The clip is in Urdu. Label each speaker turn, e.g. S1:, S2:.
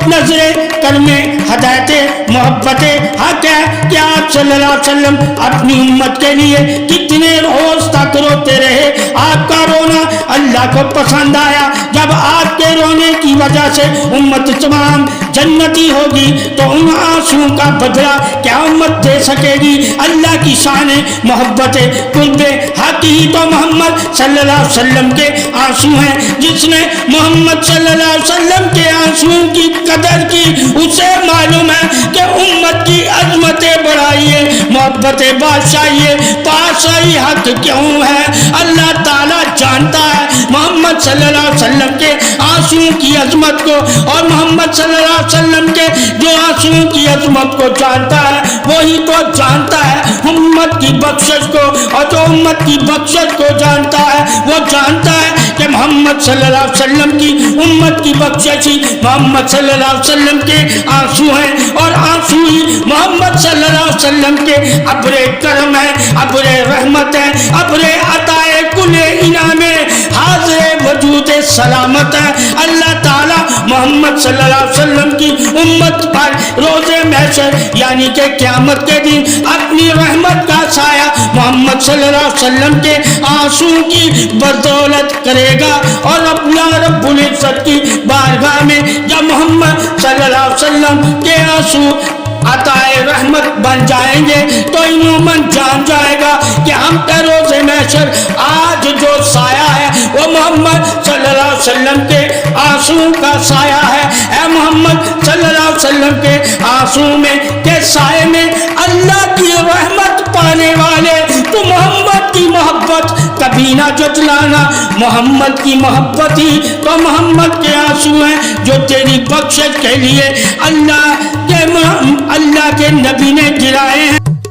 S1: نظر کرم ہدایت محبت حق ہے کہ آپ صلی اللہ علیہ وسلم اپنی امت کے لیے کتنے روز تک روتے رہے. آپ کا رونا اللہ کو پسند آیا. جب آپ کے رونے کی وجہ سے امت تمام جنتی ہوگی تو ان آنسوؤں کا بدلہ کیا امت دے سکے گی؟ اللہ کی شان محبت قرب حق ہی تو محمد صلی اللہ علیہ وسلم کے آنسو ہیں. جس نے محمد صلی اللہ علیہ وسلم کے آنسوؤں کی قدر کی اسے معلوم ہے کہ امت کی عظمت بڑھائیے محبت بادشاہیے پاشاہی حق کیوں ہے. اللہ تعالیٰ جانتا ہے محمد صلی اللہ علیہ وسلم کے آنسوؤں کی عظمت کو, اور محمد صلی اللہ علیہ وسلم کے جو آنسوؤں کی عظمت کو جانتا ہے وہی تو جانتا ہے امت کی بخشش کو, اور جو امت کی بخشش کو جانتا ہے وہ جانتا ہے کہ محمد صلی اللہ علیہ وسلم کی امت کی بخشش ہی محمد صلی اللہ علیہ وسلم کے آنسو ہیں, اور آنسو ہی محمد صلی اللہ علیہ وسلم کے ابر کرم ہے, ابر رحمت ہے, ابر عطائے کل انعام حاضر وجود سلامت ہے. اللہ تعالی محمد صلی اللہ علیہ وسلم کی امت پر روز محشر یعنی کہ قیامت کے دن اپنی رحمت کا سایہ محمد صلی اللہ علیہ وسلم کے آنسو کی بدولت کرے گا. اور اللہ رب العزت کی بارگاہ میں جب محمد صلی اللہ علیہ وسلم کے آنسو عطائے رحمت بن جائیں گے تو عموماً جان جائے گا کہ ہم پہ روز محشر آج جو سایہ ہے وہ محمد صلی اللہ علیہ وسلم کے آنسو کا سایہ ہے. اے محمد صلی اللہ علیہ وسلم کے آنسو میں کے سائے میں اللہ کی رحمت پانے والے تو محمد کی محبت کبھی نہ جتلانا. محمد کی محبت ہی تو محمد کے آنسو ہیں جو تیری بخشش کے لیے اللہ کے نبی نے گرائے ہیں.